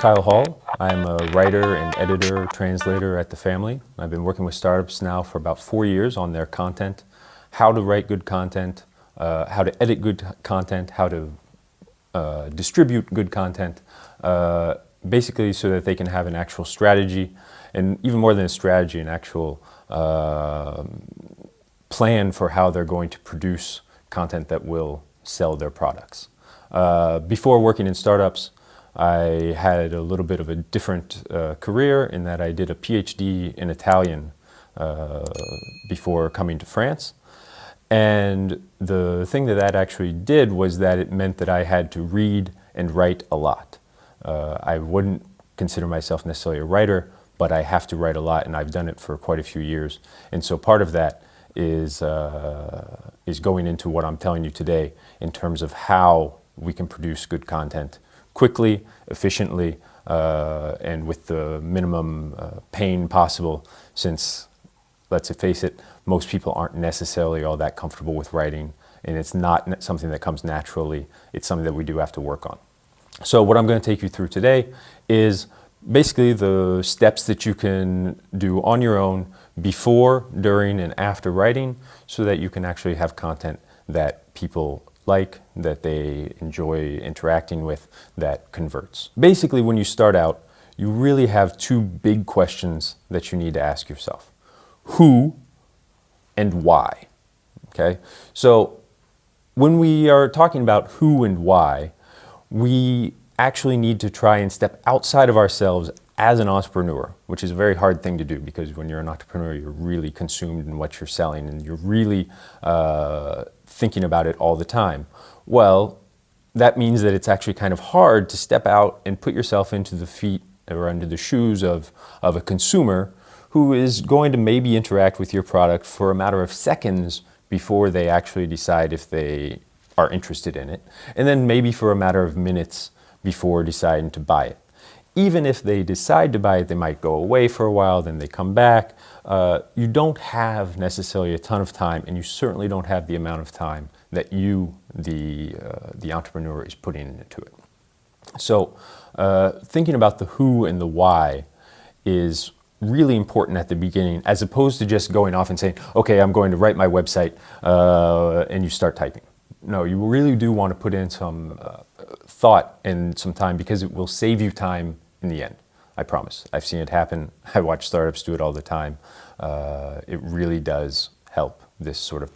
Kyle Hall. I'm a writer and editor, translator at The Family. I've been working with startups now for about 4 years on their content, how to write good content, how to edit good content, how to distribute good content, basically so that they can have an actual strategy, and even more than a strategy, an actual plan for how they're going to produce content that will sell their products. Before working in startups, I had a little bit of a different career in that I did a PhD in Italian before coming to France. And the thing that actually did was that it meant that I had to read and write a lot. I wouldn't consider myself necessarily a writer, but I have to write a lot, and I've done it for quite a few years. And so part of that is going into what I'm telling you today in terms of how we can produce good content quickly, efficiently, and with the minimum pain possible, since, let's face it, most people aren't necessarily all that comfortable with writing, and it's not something that comes naturally. It's something that we do have to work on. So what I'm going to take you through today is basically the steps that you can do on your own before, during, and after writing, so that you can actually have content that people like, that they enjoy interacting with, that converts. Basically, when you start out, you really have two big questions that you need to ask yourself. Who and why? Okay? So when we are talking about who and why, we actually need to try and step outside of ourselves as an entrepreneur, which is a very hard thing to do, because when you're an entrepreneur, you're really consumed in what you're selling, and you're really thinking about it all the time. Well, that means that it's actually kind of hard to step out and put yourself into the feet or under the shoes of a consumer who is going to maybe interact with your product for a matter of seconds before they actually decide if they are interested in it, and then maybe for a matter of minutes before deciding to buy it. Even if they decide to buy it, they might go away for a while, then they come back. You don't have necessarily a ton of time, and you certainly don't have the amount of time that you, the entrepreneur, is putting into it. So thinking about the who and the why is really important at the beginning, as opposed to just going off and saying, okay, I'm going to write my website, and you start typing. No, you really do want to put in some thought and some time, because it will save you time in the end. I promise. I've seen it happen. I watch startups do it all the time. It really does help, this sort of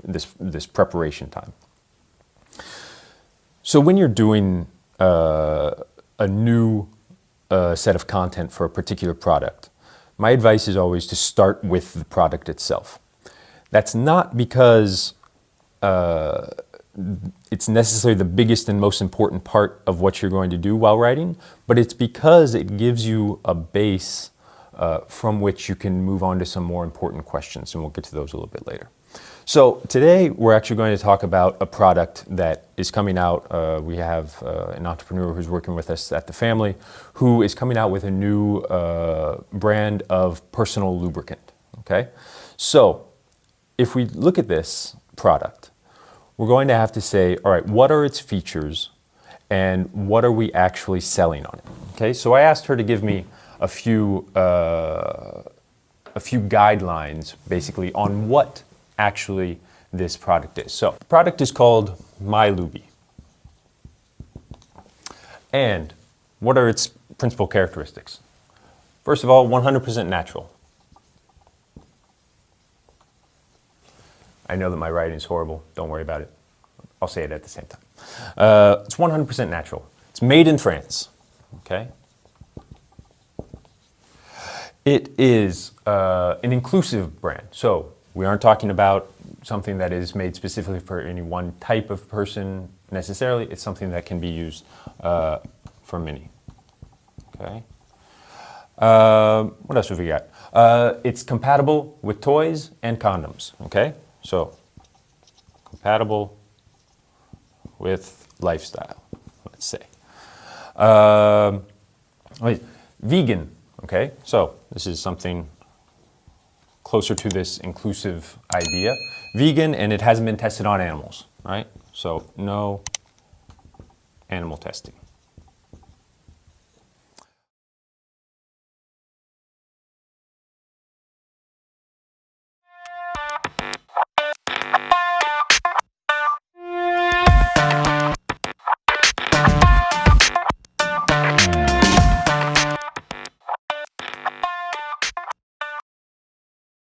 this preparation time. So when you're doing a new set of content for a particular product, my advice is always to start with the product itself. That's not because it's necessarily the biggest and most important part of what you're going to do while writing, but it's because it gives you a base from which you can move on to some more important questions, and we'll get to those a little bit later. So today we're actually going to talk about a product that is coming out. We have an entrepreneur who's working with us at The Family who is coming out with a new brand of personal lubricant. Okay? So if we look at this product, we're going to have to say, all right, what are its features and what are we actually selling on it? Okay, so I asked her to give me a few guidelines, basically, on what actually this product is. So the product is called My Lubie. And what are its principal characteristics? First of all, 100% natural. I know that my writing is horrible. Don't worry about it. I'll say it at the same time. It's 100% natural. It's made in France. Okay? It is an inclusive brand. So we aren't talking about something that is made specifically for any one type of person necessarily. It's something that can be used for many. Okay? What else have we got? It's compatible with toys and condoms. Okay? So, compatible with lifestyle, let's say. Vegan, okay? So, this is something closer to this inclusive idea. Vegan, and it hasn't been tested on animals, right? So, no animal testing.